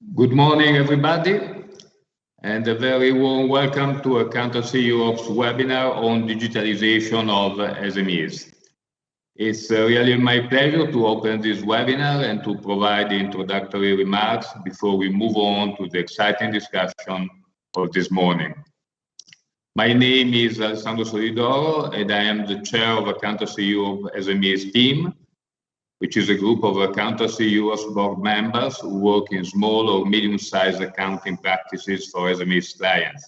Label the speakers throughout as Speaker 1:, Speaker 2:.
Speaker 1: Good morning, everybody, and a very warm welcome to Accountancy Europe's webinar on digitalization of SMEs. It's really my pleasure to open this webinar and to provide the introductory remarks before we move on to the exciting discussion of this morning. My name is Alessandro Solidoro, and I am the chair of Accountancy Europe SMEs team, which is a group of Accountancy Europe's board members who work in small or medium-sized accounting practices for SMEs clients.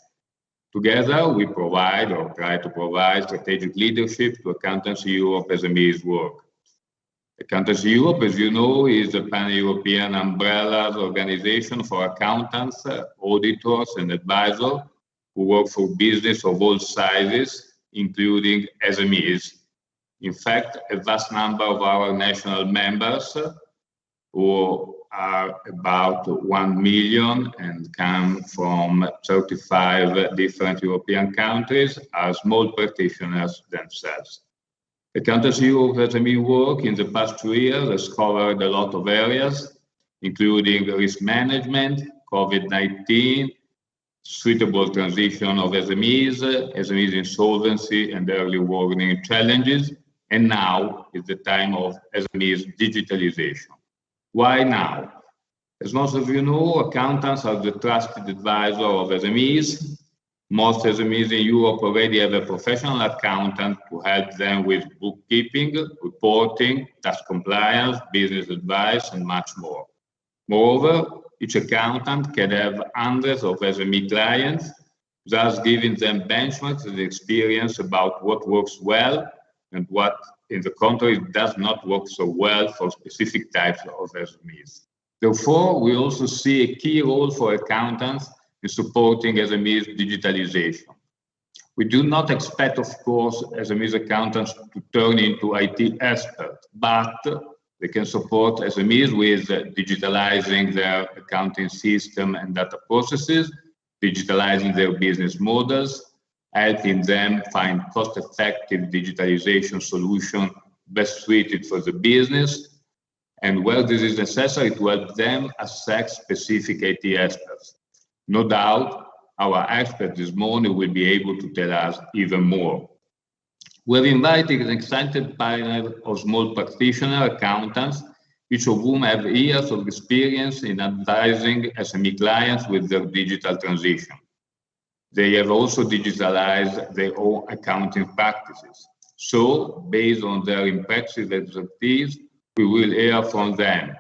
Speaker 1: Together, we provide or try to provide strategic leadership to Accountancy Europe SMEs work. Accountancy Europe, as you know, is a pan-European umbrella organization for accountants, auditors, and advisors who work for business of all sizes, including SMEs. In fact, a vast number of our national members, who are about 1 million and come from 35 different European countries, are small practitioners themselves. Accountancy Europe SME work in the past 2 years has covered a lot of areas, including risk management, COVID-19, suitable transition of SMEs, SMEs insolvency and early warning challenges, and now is the time of SMEs digitalization. Why now? As most of you know, accountants are the trusted advisor of SMEs. Most SMEs in Europe already have a professional accountant to help them with bookkeeping, reporting, tax compliance, business advice, and much more. Moreover, each accountant can have hundreds of SME clients, thus giving them benchmarks and experience about what works well and what, in the contrary, does not work so well for specific types of SMEs. Therefore, we also see a key role for accountants in supporting SMEs digitalization. We do not expect, of course, SMEs accountants to turn into IT experts, but they can support SMEs with digitalizing their accounting system and data processes, digitalizing their business models, helping them find cost-effective digitalization solutions best suited for the business, and where this is necessary to help them assess specific IT experts. No doubt, our expert this morning will be able to tell us even more. We've invited an excited panel of small practitioner accountants, each of whom have years of experience in advising SME clients with their digital transition. They have also digitalized their own accounting practices. So, based on their impressive expertise, we will hear from them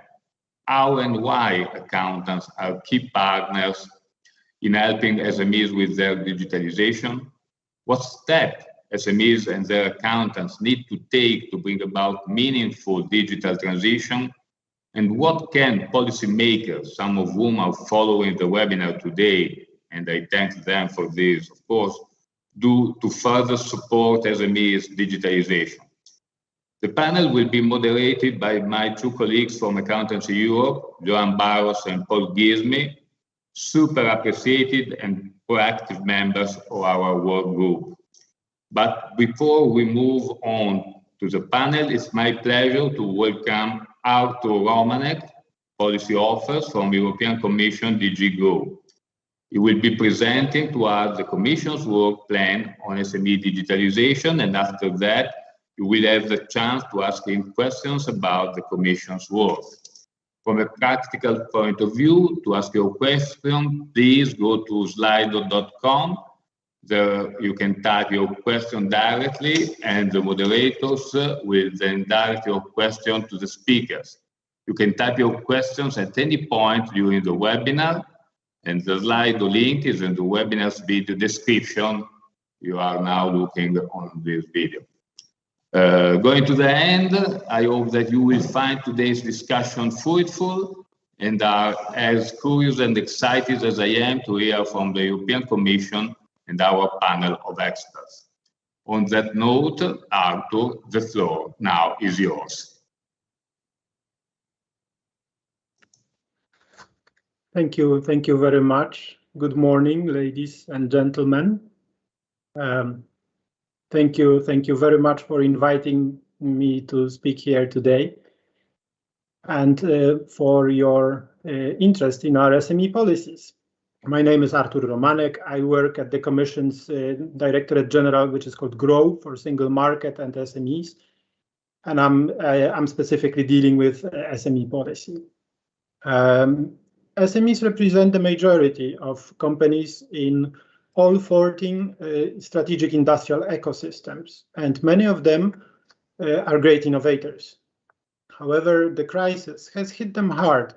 Speaker 1: how and why accountants are key partners in helping SMEs with their digitalization, what steps SMEs and their accountants need to take to bring about meaningful digital transition, and what can policymakers, some of whom are following the webinar today, and I thank them for this, of course, do to further support SMEs digitalization. The panel will be moderated by my two colleagues from Accountancy Europe, Joan Barros and Paul Gizmi, super appreciated and proactive members of our work group. But before we move on to the panel, it's my pleasure to welcome Artur Romanek, Policy Officer from European Commission DG Go. He will be presenting to us the Commission's work plan on SME digitalization, and after that, you will have the chance to ask him questions about the Commission's work. From a practical point of view, to ask your question, please go to slido.com. There you can type your question directly, and the moderators will then direct your question to the speakers. You can type your questions at any point during the webinar, and the Slido link is in the webinar's video description. You are now looking on this video. Going to the end, I hope that you will find today's discussion fruitful and are as curious and excited as I am to hear from the European Commission and our panel of experts. On that note, Artur, the floor now is yours.
Speaker 2: Thank you very much. Good morning, ladies and gentlemen. Thank you very much for inviting me to speak here today. and for your interest in our SME policies. My name is Artur Romanek. I work at the Commission's Directorate General, which is called GROW for Single Market and SMEs, and I'm specifically dealing with SME policy. SMEs represent the majority of companies in all 14 strategic industrial ecosystems, and many of them are great innovators. However, the crisis has hit them hard.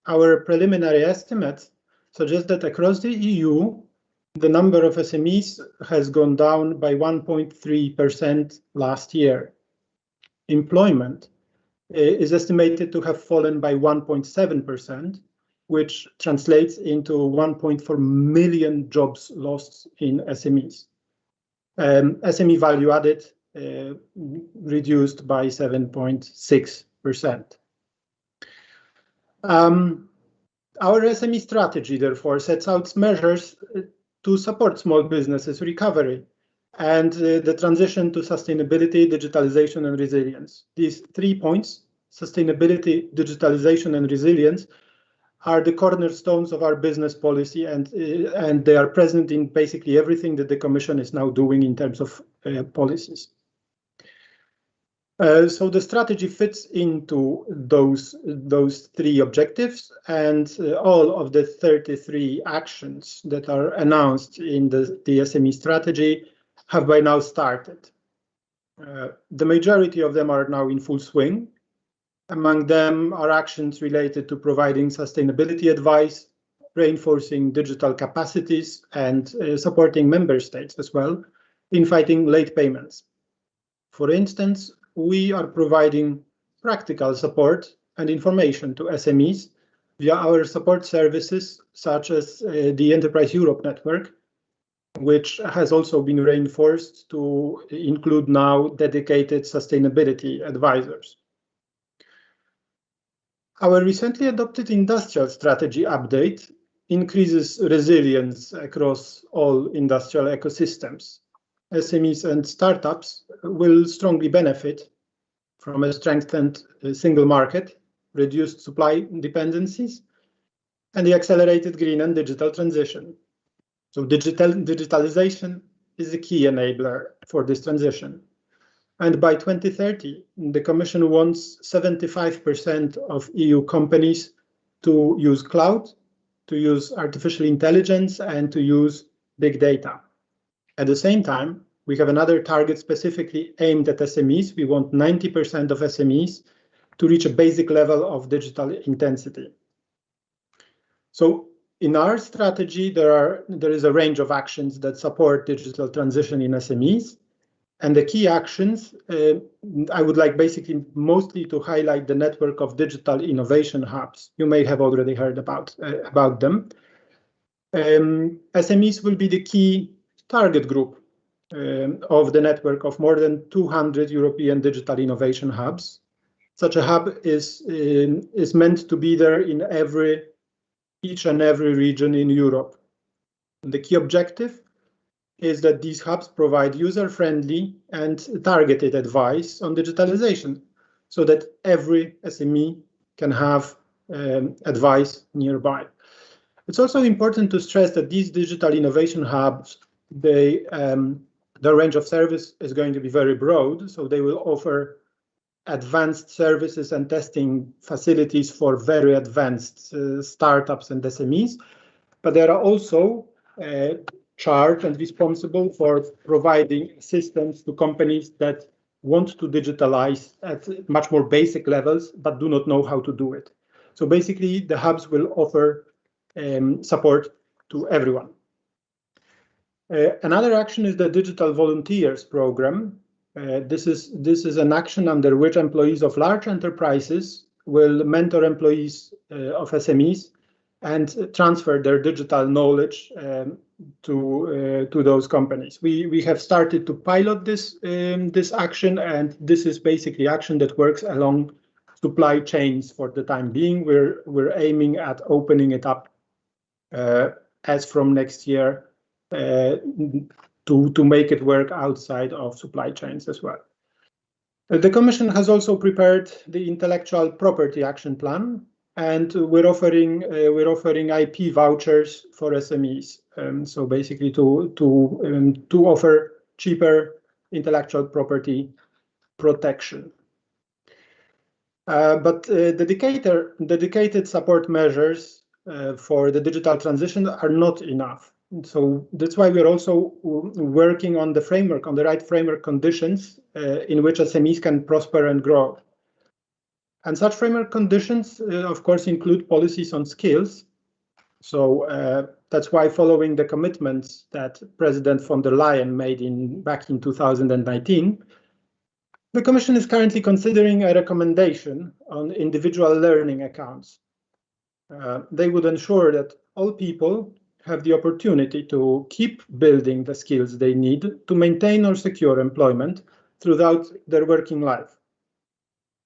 Speaker 2: Our preliminary estimates suggest that across the EU, the number of SMEs has gone down by 1.3% last year. Employment is estimated to have fallen by 1.7%, which translates into 1.4 million jobs lost in SMEs. SME value added reduced by 7.6%. Our SME strategy, therefore, sets out measures to support small businesses' recovery and the transition to sustainability, digitalization, and resilience. These 3 points, sustainability, digitalization, and resilience, are the cornerstones of our business policy, and they are present in basically everything that the Commission is now doing in terms of policies. So the strategy fits into those 3 objectives, and all of the 33 actions that are announced in the SME strategy have by now started. The majority of them are now in full swing. Among them are actions related to providing sustainability advice, reinforcing digital capacities, and supporting member states as well in fighting late payments. For instance, we are providing practical support and information to SMEs via our support services, such as the Enterprise Europe network, which has also been reinforced to include now dedicated sustainability advisors. Our recently adopted industrial strategy update increases resilience across all industrial ecosystems. SMEs and startups will strongly benefit from a strengthened single market, reduced supply dependencies, and the accelerated green and digital transition. So digitalization is a key enabler for this transition. And by 2030, the Commission wants 75% of EU companies to use cloud, to use artificial intelligence, and to use big data. At the same time, we have another target specifically aimed at SMEs. We want 90% of SMEs to reach a basic level of digital intensity. So in our strategy, there is a range of actions that support digital transition in SMEs. And the key actions, I would like basically mostly to highlight the network of digital innovation hubs. You may have already heard about them. SMEs will be the key target group of the network of more than 200 European digital innovation hubs. Such a hub is meant to be there in each and every region in Europe. And the key objective is that these hubs provide user-friendly and targeted advice on digitalization so that every SME can have advice nearby. It's also important to stress that these digital innovation hubs, the range of service is going to be very broad, so they will offer advanced services and testing facilities for very advanced startups and SMEs, but they are also charged and responsible for providing assistance to companies that want to digitalize at much more basic levels, but do not know how to do it. So basically, the hubs will offer support to everyone. Another action is the Digital Volunteers Program. This is an action under which employees of large enterprises will mentor employees of SMEs and transfer their digital knowledge to those companies. We have started to pilot this action, and this is basically action that works along supply chains for the time being. We're aiming at opening it up as from next year to make it work outside of supply chains as well. The Commission has also prepared the Intellectual Property Action Plan, and we're offering IP vouchers for SMEs. So basically, to offer cheaper intellectual property protection. But dedicated support measures for the digital transition are not enough. So that's why we're also working on the framework, on the right framework conditions in which SMEs can prosper and grow. And such framework conditions, of course, include policies on skills. So that's why, following the commitments that President von der Leyen made back in 2019, the Commission is currently considering a recommendation on individual learning accounts. They would ensure that all people have the opportunity to keep building the skills they need to maintain or secure employment throughout their working life.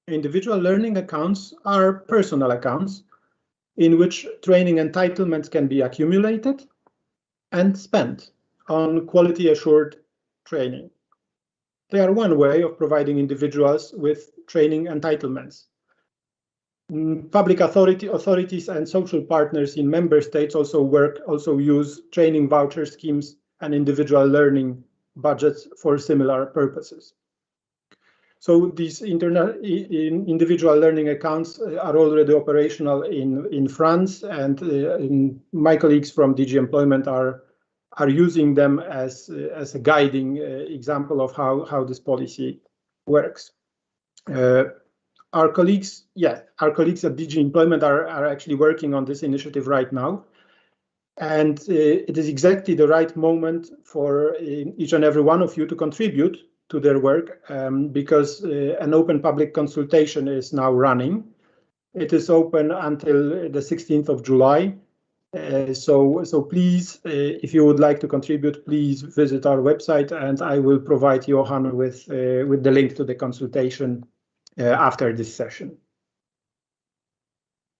Speaker 2: Individual learning accounts are personal accounts in which training entitlements can be accumulated and spent on quality-assured training. They are one way of providing individuals with training entitlements. Public authorities and social partners in member states also use training voucher schemes and individual learning budgets for similar purposes. So these individual learning accounts are already operational in France, and my colleagues from DG Employment are using them as a guiding example of how this policy works. Our colleagues at DG Employment are actually working on this initiative right now. And it is exactly the right moment for each and every one of you to contribute to their work, because an open public consultation is now running. It is open until the 16th of July. So please, if you would like to contribute, please visit our website, and I will provide Johan with the link to the consultation after this session.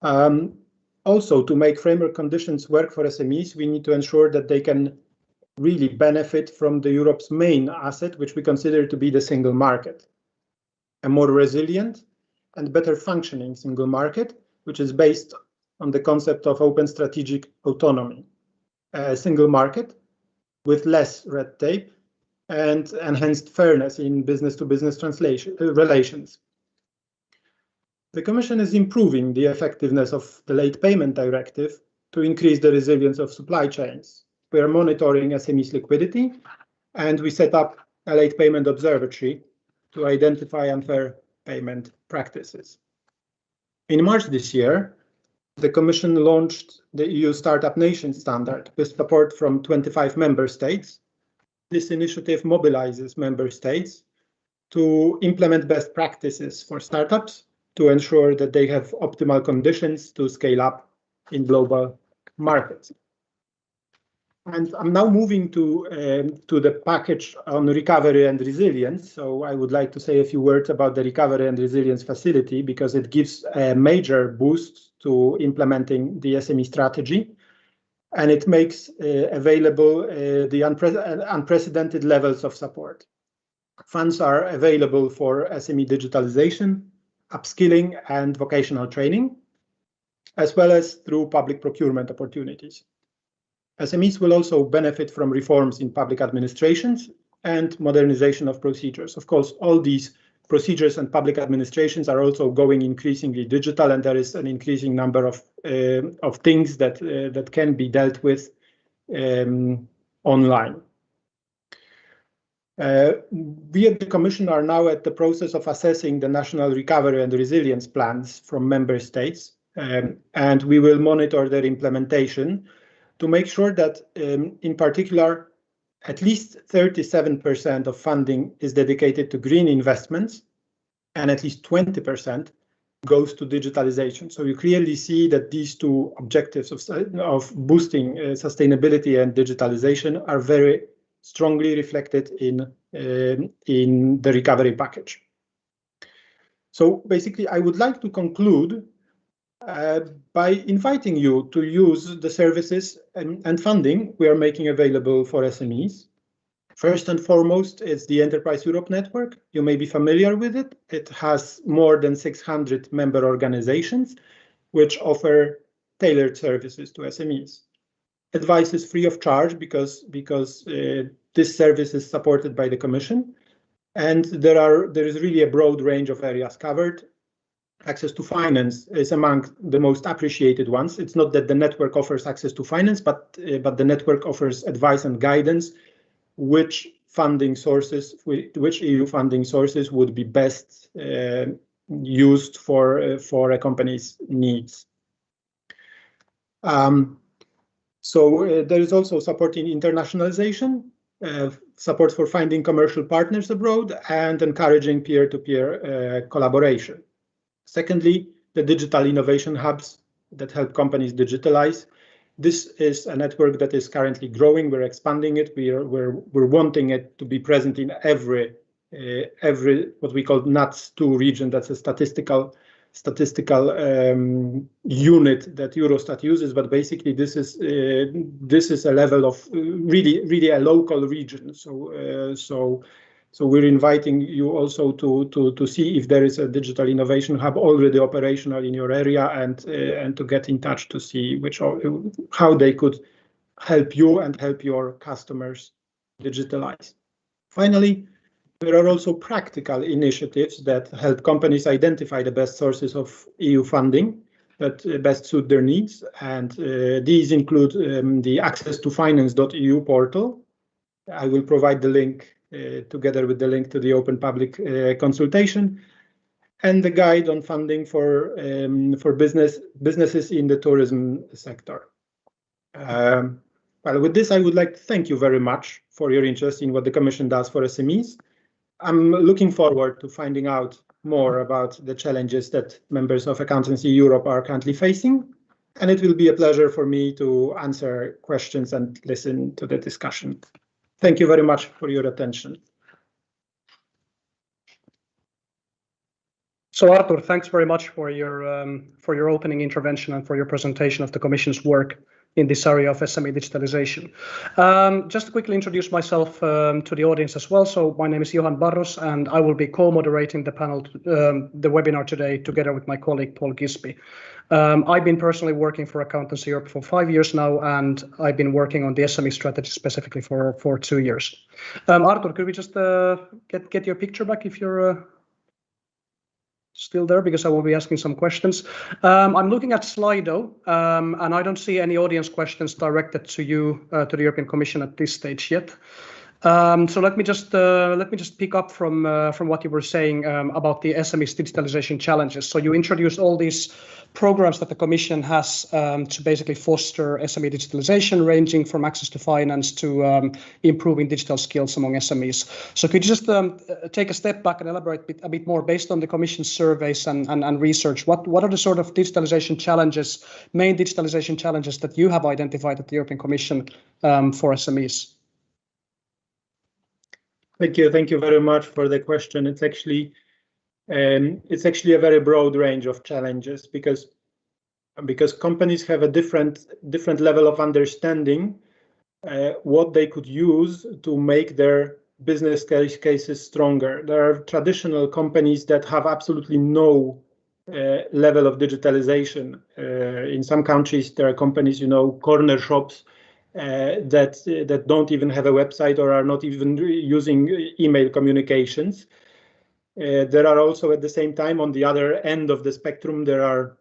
Speaker 2: Also, to make framework conditions work for SMEs, we need to ensure that they can really benefit from Europe's main asset, which we consider to be the single market. A more resilient and better functioning single market, which is based on the concept of open strategic autonomy. A single market with less red tape and enhanced fairness in business-to-business relations. The Commission is improving the effectiveness of the Late Payment Directive to increase the resilience of supply chains. We are monitoring SMEs' liquidity, and we set up a late payment observatory to identify unfair payment practices. In March this year, the Commission launched the EU Startup Nation Standard with support from 25 member states. This initiative mobilizes member states to implement best practices for startups to ensure that they have optimal conditions to scale up in global markets. And I'm now moving to the package on recovery and resilience. So I would like to say a few words about the Recovery and Resilience Facility, because it gives a major boost to implementing the SME strategy, and it makes available the unprecedented levels of support. Funds are available for SME digitalization, upskilling and vocational training, as well as through public procurement opportunities. SMEs will also benefit from reforms in public administrations and modernization of procedures. Of course, all these procedures and public administrations are also going increasingly digital, and there is an increasing number of things that can be dealt with online. We at the Commission are now at the process of assessing the national recovery and resilience plans from member states, and we will monitor their implementation to make sure that, in particular, at least 37% of funding is dedicated to green investments, and at least 20% goes to digitalization. So you clearly see that these two objectives of boosting sustainability and digitalization are very strongly reflected in the recovery package. So basically, I would like to conclude by inviting you to use the services and funding we are making available for SMEs. First and foremost, it's the Enterprise Europe Network. You may be familiar with it. It has more than 600 member organizations, which offer tailored services to SMEs. Advice is free of charge because this service is supported by the Commission, and there is really a broad range of areas covered. Access to finance is among the most appreciated ones. It's not that the network offers access to finance, but the network offers advice and guidance, which EU funding sources would be best used for a company's needs. So there is also support in internationalization, support for finding commercial partners abroad, and encouraging peer-to-peer collaboration. Secondly, the digital innovation hubs that help companies digitalize. This is a network that is currently growing. We're expanding it. We're wanting it to be present in every what we call NUTS2 region. That's a statistical unit that Eurostat uses, but basically this is a level of really a local region. So we're inviting you also to see if there is a digital innovation hub already operational in your area, and to get in touch to see how they could help you and help your customers digitalize. Finally, there are also practical initiatives that help companies identify the best sources of EU funding that best suit their needs, and these include the access-to-finance.eu portal. I will provide the link together with the link to the open public consultation, and the guide on funding for businesses in the tourism sector. Well, with this, I would like to thank you very much for your interest in what the Commission does for SMEs. I'm looking forward to finding out more about the challenges that members of Accountancy Europe are currently facing, and it will be a pleasure for me to answer questions and listen to the discussion. Thank you very much for your attention.
Speaker 3: So Artur, thanks very much for your opening intervention and for your presentation of the Commission's work in this area of SME digitalization. Just to quickly introduce myself to the audience as well. So my name is Johan Barros, and I will be co-moderating the panel, the webinar today, together with my colleague Paul Gisby. I've been personally working for Accountancy Europe for 5 years now, and I've been working on the SME strategy specifically for 2 years. Artur, could we just get your picture back if you're still there, because I will be asking some questions. I'm looking at Slido, and I don't see any audience questions directed to you, to the European Commission at this stage yet. So let me just pick up from what you were saying about the SMEs digitalization challenges. So you introduced all these programs that the Commission has to basically foster SME digitalization, ranging from access to finance to improving digital skills among SMEs. So could you just take a step back and elaborate a bit more based on the Commission's surveys and research? What are the sort of digitalization challenges, main digitalization challenges that you have identified at the European Commission for SMEs?
Speaker 2: Thank you very much for the question. It's actually a very broad range of challenges because companies have a different level of understanding what they could use to make their business cases stronger. There are traditional companies that have absolutely no level of digitalization. In some countries, there are companies, corner shops, that don't even have a website or are not even using email communications. There are also, at the same time, on the other end of the spectrum, there are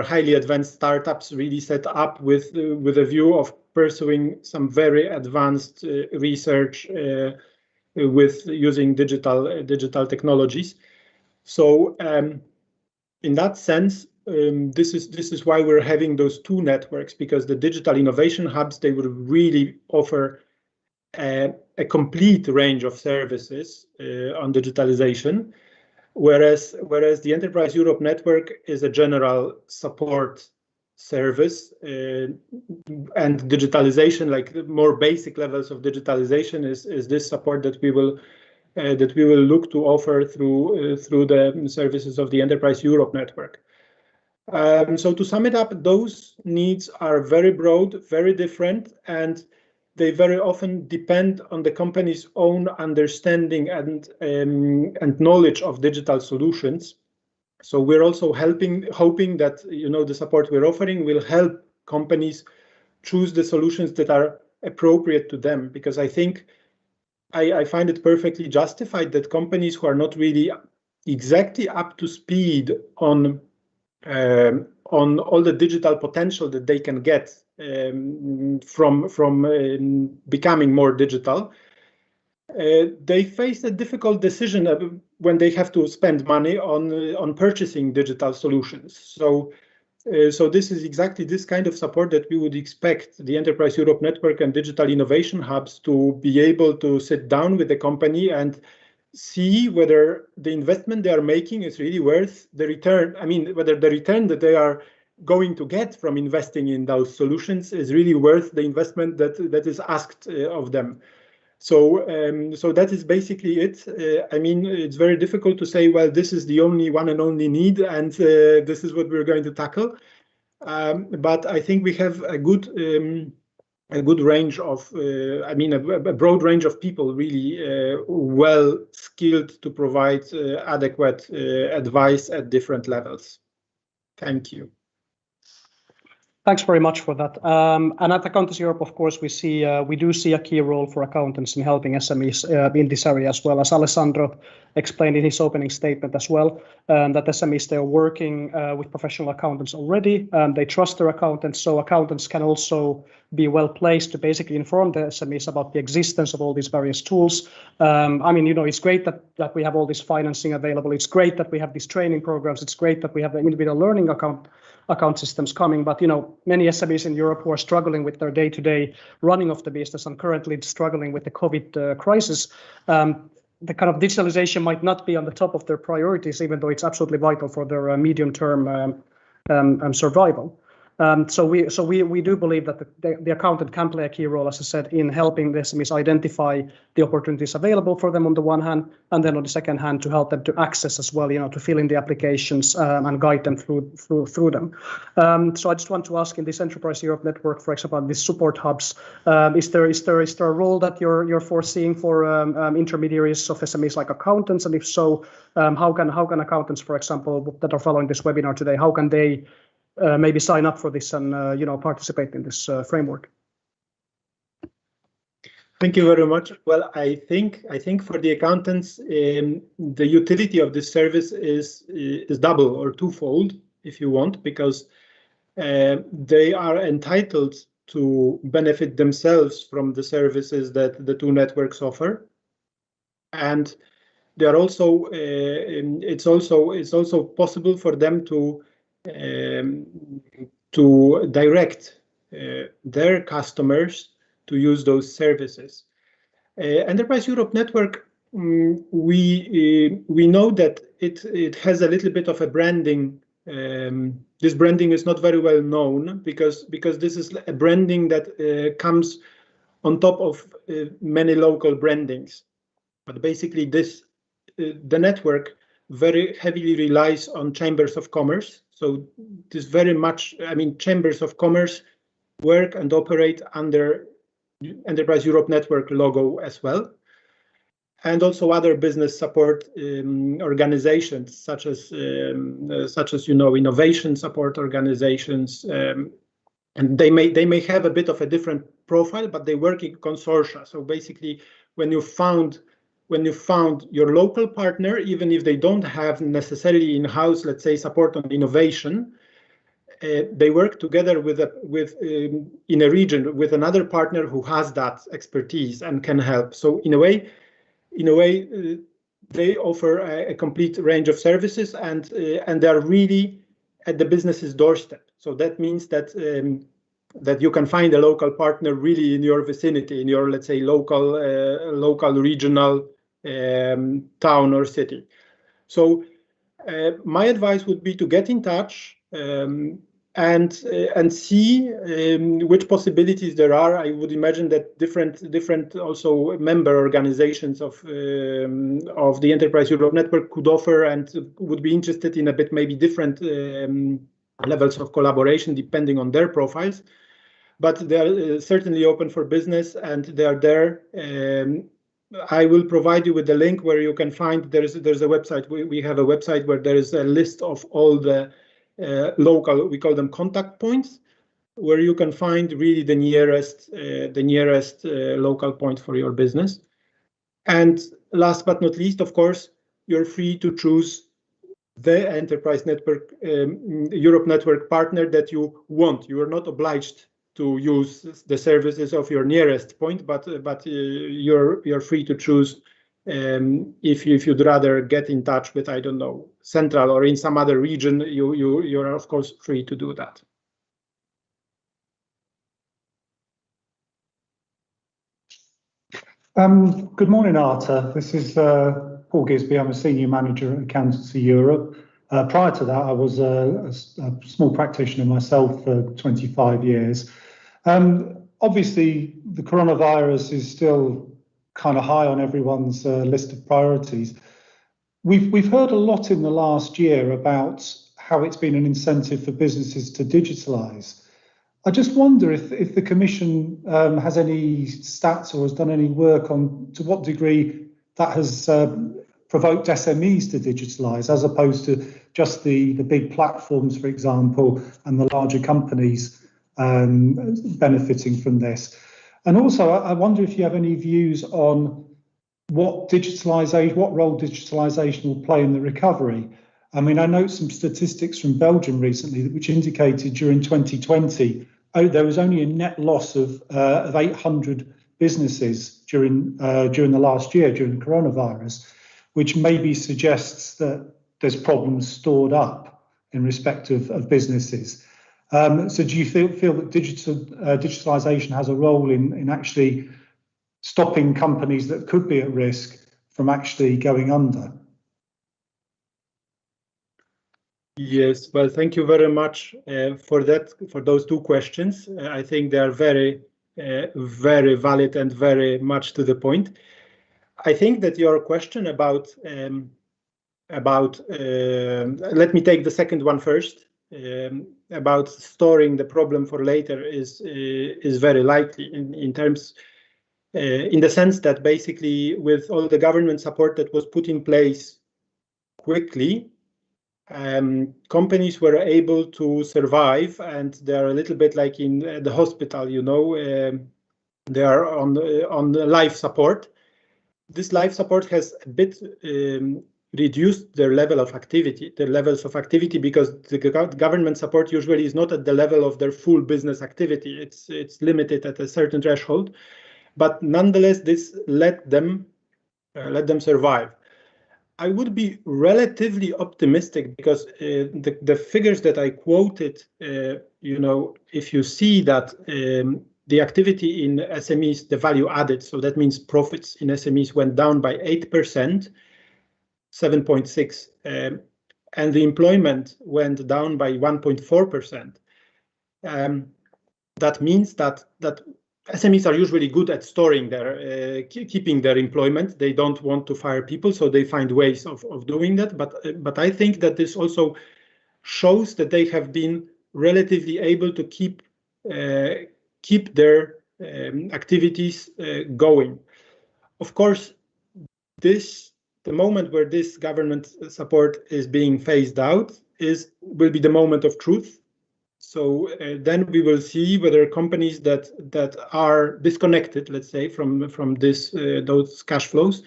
Speaker 2: highly advanced startups really set up with a view of pursuing some very advanced research with using digital technologies. So in that sense, this is why we're having those two networks, because the digital innovation hubs, they would really offer a complete range of services on digitalization, whereas the Enterprise Europe network is a general support service, and digitalization, like the more basic levels of digitalization, is this support that we will look to offer through the services of the Enterprise Europe network. So to sum it up, those needs are very broad, very different, and they very often depend on the company's own understanding and knowledge of digital solutions. So we're also hoping that the support we're offering will help companies choose the solutions that are appropriate to them, because I think I find it perfectly justified that companies who are not really exactly up to speed on all the digital potential that they can get from becoming more digital, they face a difficult decision when they have to spend money on purchasing digital solutions. So this is exactly this kind of support that we would expect the Enterprise Europe Network and digital innovation hubs to be able to sit down with the company and see whether the investment they are making is really worth the return. I mean, whether the return that they are going to get from investing in those solutions is really worth the investment that is asked of them. So that is basically it. I mean, it's very difficult to say, well, this is the only one and only need, and this is what we're going to tackle. But I think we have a good range of, a broad range of people really well skilled to provide adequate advice at different levels. Thank you.
Speaker 3: Thanks very much for that. And at Accountancy Europe, of course, we do see a key role for accountants in helping SMEs in this area, as well as Alessandro explained in his opening statement as well, that SMEs, they are working with professional accountants already. They trust their accountants, so accountants can also be well placed to basically inform the SMEs about the existence of all these various tools. It's great that we have all this financing available. It's great that we have these training programs. It's great that we have the individual learning account systems coming, but many SMEs in Europe who are struggling with their day-to-day running of the business and currently struggling with the COVID crisis, the kind of digitalization might not be on the top of their priorities, even though it's absolutely vital for their medium-term survival. So we do believe that the accountant can play a key role, as I said, in helping the SMEs identify the opportunities available for them on the one hand, and then on the second hand to help them to access as well, to fill in the applications and guide them through them. So I just want to ask, in this Enterprise Europe Network, for example, these support hubs, is there a role that you're foreseeing for intermediaries of SMEs like accountants, and if so, how can accountants, for example, that are following this webinar today, how can they maybe sign up for this and participate in this framework?
Speaker 2: Thank you very much. Well, I think for the accountants, the utility of this service is double or twofold, if you want, because they are entitled to benefit themselves from the services that the two networks offer, and they are also it's also possible for them to direct their customers to use those services. Enterprise Europe Network, we know that it has a little bit of a branding. This branding is not very well known because this is a branding that comes on top of many local brandings. But basically, the network very heavily relies on chambers of commerce. So this very much, chambers of commerce work and operate under Enterprise Europe Network logo as well. And also other business support organizations, such as innovation support organizations. And they may have a bit of a different profile, but they work in consortia. So basically, when you found your local partner, even if they don't have necessarily in-house, let's say, support on innovation, they work together in a region with another partner who has that expertise and can help. So in a way, they offer a complete range of services, and they are really at the business's doorstep. So that means that you can find a local partner really in your vicinity, in your, let's say, local regional town or city. So my advice would be to get in touch and see which possibilities there are. I would imagine that different also member organizations of the Enterprise Europe Network could offer and would be interested in a bit maybe different levels of collaboration depending on their profiles. but they are certainly open for business, and they are there. I will provide you with the link where you can find, there's a website, we have a website where there is a list of all the local, we call them contact points, where you can find really the nearest local point for your business. And last but not least, of course, you're free to choose the enterprise network, Europe network partner that you want. You are not obliged to use the services of your nearest point, but you're free to choose if you'd rather get in touch with, I don't know, Central or in some other region. You're of course free to do that.
Speaker 4: Good morning, Artur. This is Paul Gisby. I'm a senior manager at Accountancy Europe. Prior to that, I was a small practitioner myself for 25 years. Obviously, the coronavirus is still kind of high on everyone's list of priorities. We've heard a lot in the last year about how it's been an incentive for businesses to digitalise. I just wonder if the Commission has any stats or has done any work on to what degree that has provoked SMEs to digitalise, as opposed to just the big platforms, for example, and the larger companies benefiting from this. And also, I wonder if you have any views on what role digitalisation will play in the recovery. I mean, I note some statistics from Belgium recently which indicated during 2020 there was only a net loss of 800 businesses during the last year, during the coronavirus, which maybe suggests that there's problems stored up in respect of businesses. So do you feel that digitalisation has a role in actually stopping companies that could be at risk from actually going under?
Speaker 2: Yes, well, thank you very much for those two questions. I think they are very, very valid and very much to the point. I think that your question about let me take the second one first, about storing the problem for later is very likely in terms, in the sense that basically with all the government support that was put in place quickly, companies were able to survive, and they're a little bit like in the hospital, you know, they are on the life support. This life support has a bit reduced their levels of activity, because the government support usually is not at the level of their full business activity. It's limited at a certain threshold, but nonetheless, this let them survive. I would be relatively optimistic because the figures that I quoted, you know, if you see that the activity in SMEs, the value added, so that means profits in SMEs went down by 8%, 7.6, and the employment went down by 1.4%. That means that SMEs are usually good at storing their, keeping their employment. They don't want to fire people, so they find ways of doing that. But I think that this also shows that they have been relatively able to keep their activities going. Of course, the moment where this government support is being phased out will be the moment of truth. So then we will see whether companies that are disconnected, let's say, from those cash flows,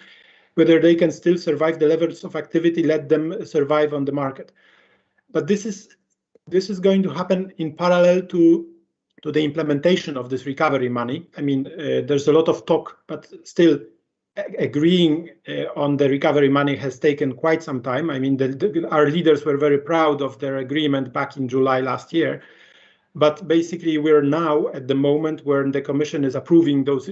Speaker 2: whether they can still survive the levels of activity, let them survive on the market. But this is going to happen in parallel to the implementation of this recovery money. I mean, there's a lot of talk, but still agreeing on the recovery money has taken quite some time. I mean, our leaders were very proud of their agreement back in July last year. But basically, we're now at the moment where the Commission is approving those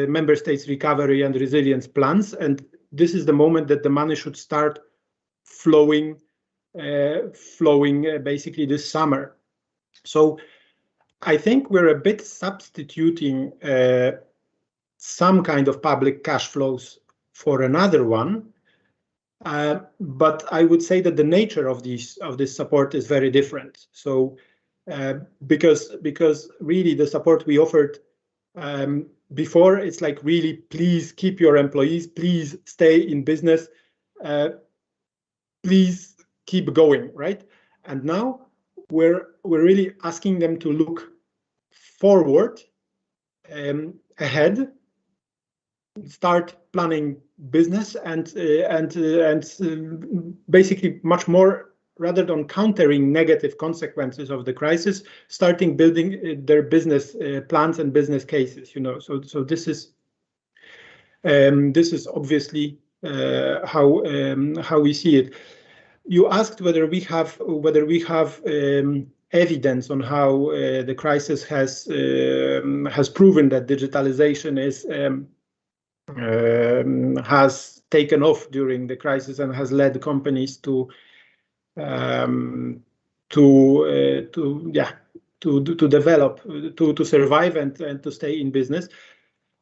Speaker 2: member states' recovery and resilience plans. And this is the moment that the money should start flowing basically this summer. So I think we're a bit substituting some kind of public cash flows for another one, but I would say that the nature of this support is very different. So because really the support we offered before, it's like, really, please keep your employees, please stay in business, please keep going, right? And now we're really asking them to look forward, ahead, start planning business, and basically much more, rather than countering negative consequences of the crisis, starting building their business plans and business cases. So this is obviously how we see it. You asked whether we have evidence on how the crisis has proven that digitalization has taken off during the crisis and has led companies to develop, to survive and to stay in business.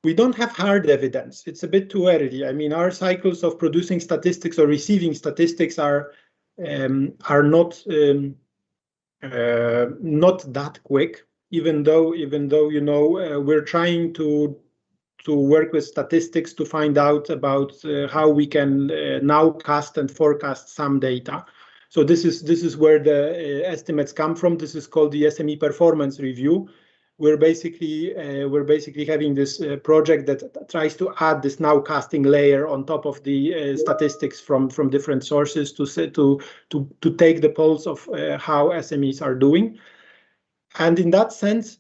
Speaker 2: We don't have hard evidence. It's a bit too early. I mean, our cycles of producing statistics or receiving statistics are not that quick. Even though we're trying to work with statistics to find out about how we can now cast and forecast some data. So this is where the estimates come from. This is called the SME performance review. We're basically having this project that tries to add this nowcasting layer on top of the statistics from different sources to take the pulse of how SMEs are doing. And in that sense,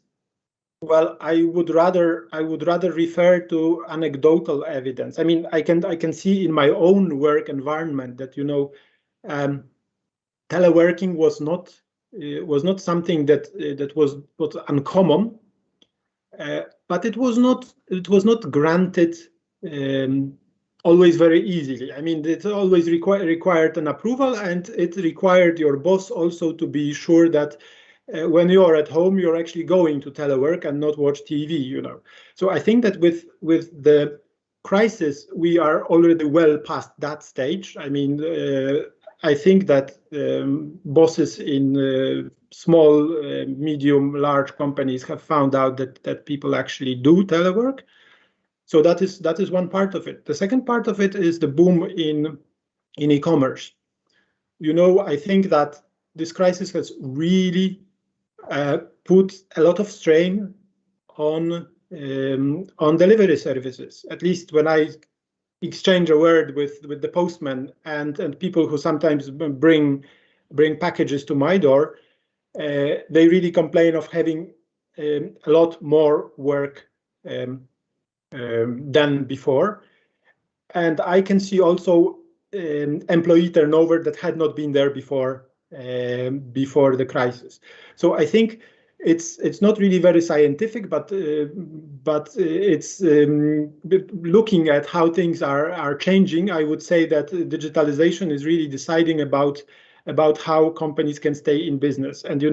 Speaker 2: well, I would rather refer to anecdotal evidence. I mean, I can see in my own work environment that teleworking was not something that was uncommon, but it was not granted always very easily. I mean, it always required an approval, and it required your boss also to be sure that when you are at home, you're actually going to telework and not watch TV. So I think that with the crisis, we are already well past that stage. I mean, I think that bosses in small, medium, large companies have found out that people actually do telework. So that is one part of it. The second part of it is the boom in e-commerce. I think that this crisis has really put a lot of strain on delivery services. At least when I exchange a word with the postman and people who sometimes bring packages to my door, they really complain of having a lot more work than before. And I can see also employee turnover that had not been there before the crisis. So I think it's not really very scientific, but it's looking at how things are changing. I would say that digitalization is really deciding about how companies can stay in business. And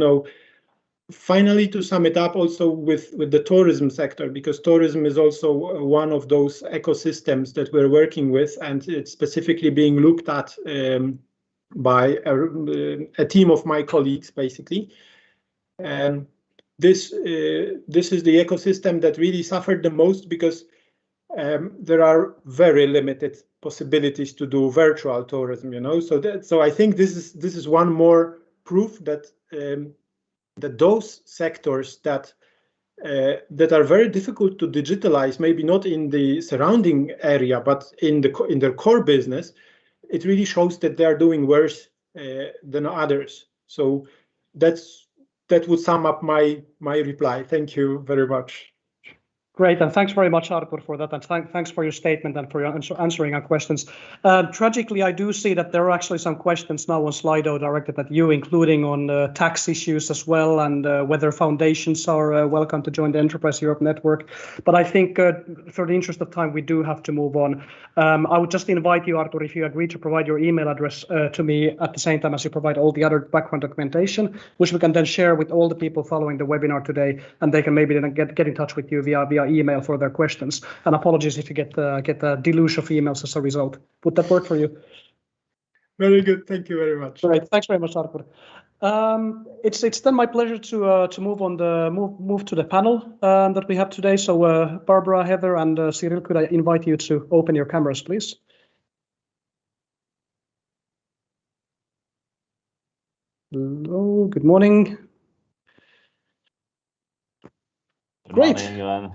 Speaker 2: finally, to sum it up, also with the tourism sector, because tourism is also one of those ecosystems that we're working with, and it's specifically being looked at by a team of my colleagues, basically. And this is the ecosystem that really suffered the most, because there are very limited possibilities to do virtual tourism. So I think this is one more proof that those sectors that are very difficult to digitalize, maybe not in the surrounding area, but in their core business, it really shows that they are doing worse than others. So that would sum up my reply. Thank you very much.
Speaker 3: Great, and thanks very much, Artur, for that, and thanks for your statement and for your answering our questions. Tragically, I do see that there are actually some questions now on Slido directed at you, including on tax issues as well, and whether foundations are welcome to join the Enterprise Europe network. But I think, for the interest of time, we do have to move on. I would just invite you, Artur, if you agree to provide your email address to me at the same time as you provide all the other background documentation, which we can then share with all the people following the webinar today, and they can maybe then get in touch with you via email for their questions. And apologies if you get a deluge of emails as a result. Would that work for you?
Speaker 2: Very good. Thank you very much.
Speaker 3: Great. Thanks very much, Artur. It's then my pleasure to move to the panel that we have today. So Barbara, Heather, and Cyril, could I invite you to open your cameras, please? Hello. Good morning. Great.
Speaker 5: Good morning,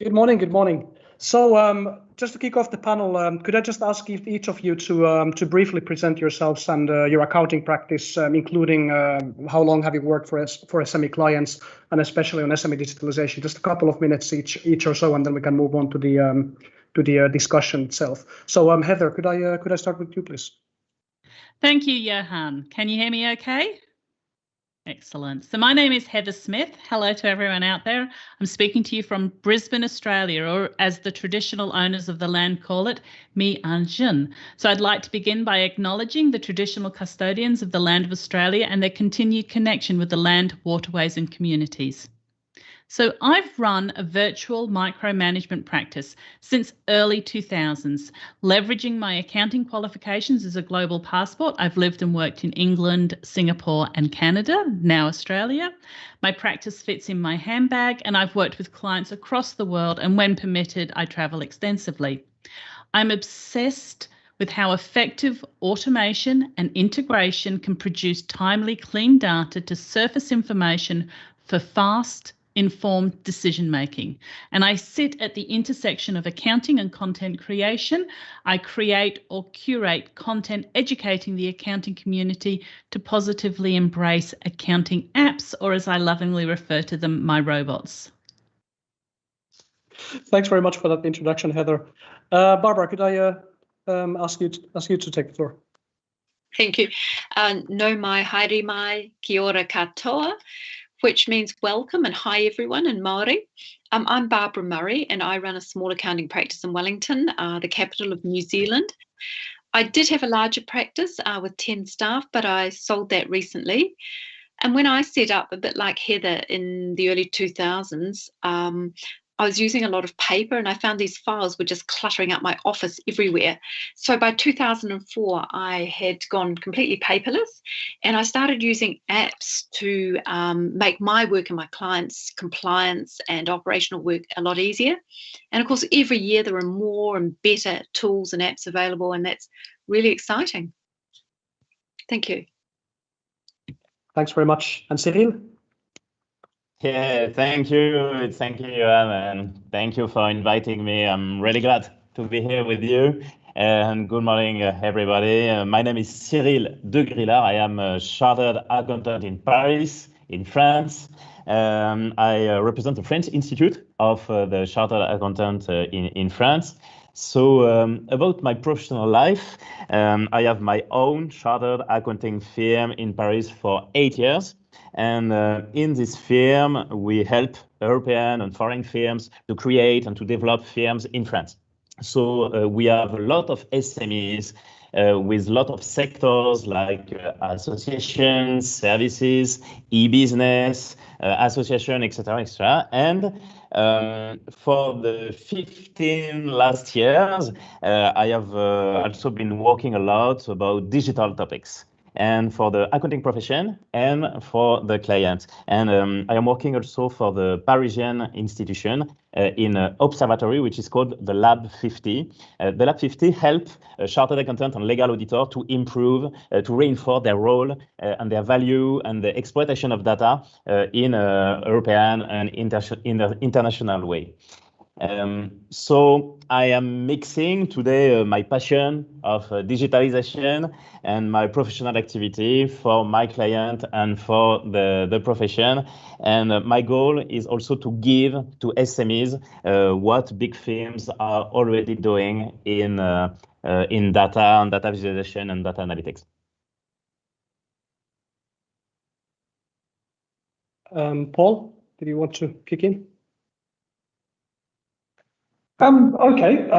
Speaker 3: Good morning. Good morning. So just to kick off the panel, could I just ask each of you to briefly present yourselves and your accounting practice, including how long have you worked for SME clients, and especially on SME digitalization? Just a couple of minutes each or so, and then we can move on to the discussion itself. So Heather, could I start with you, please?
Speaker 6: Thank you, Johan. Can you hear me okay? Excellent. So my name is Heather Smith. Hello to everyone out there. I'm speaking to you from Brisbane, Australia, or as the traditional owners of the land call it, Mi Anjun. So I'd like to begin by acknowledging the traditional custodians of the land of Australia and their continued connection with the land, waterways and communities. So I've run a virtual micromanagement practice since early 2000s, leveraging my accounting qualifications as a global passport. I've lived and worked in England, Singapore and Canada, now Australia. My practice fits in my handbag and I've worked with clients across the world, and when permitted, I travel extensively. I'm obsessed with how effective automation and integration can produce timely, clean data to surface information for fast, informed decision making. And I sit at the intersection of accounting and content creation. I create or curate content educating the accounting community to positively embrace accounting apps, or as I lovingly refer to them, my robots.
Speaker 3: Thanks very much for that introduction, Heather. Barbara, could I ask you to take the floor?
Speaker 7: Thank you. No mai haere mai, kia ora katoa, which means welcome and hi everyone in Māori. I'm Barbara Murray and I run a small accounting practice in Wellington, the capital of New Zealand. I did have a larger practice with 10 staff, but I sold that recently. And when I set up, a bit like Heather in the early 2000s, I was using a lot of paper and I found these files were just cluttering up my office everywhere. So by 2004, I had gone completely paperless and I started using apps to make my work and my clients' compliance and operational work a lot easier. And of course, every year there are more and better tools and apps available, and that's really exciting. Thank you.
Speaker 3: Thanks very much. And Cyril?
Speaker 5: Yeah, thank you, Johan, and thank you for inviting me. I'm really glad to be here with you. And good morning, everybody. My name is Cyril Degrilart. I am a chartered accountant in Paris, in France. I represent the French Institute of the Chartered Accountant in France. So about my professional life, I have my own chartered accounting firm in Paris for 8 years. And in this firm, we help European and foreign firms to create and to develop firms in France. So we have a lot of SMEs with a lot of sectors like associations, services, e-business, association, etc., etc. And for the 15 last years, I have also been working a lot about digital topics, and for the accounting profession and for the client. And I am working also for the Parisian institution in an observatory, which is called the Lab 50. The Lab 50 help chartered accountant and legal auditor to improve, to reinforce their role and their value and the exploitation of data in a European and international way. So I am mixing today my passion of digitalization and my professional activity for my client and for the profession. And my goal is also to give to SMEs what big firms are already doing in data and data visualization and data analytics.
Speaker 3: Paul, did you want to kick in?
Speaker 4: Okay.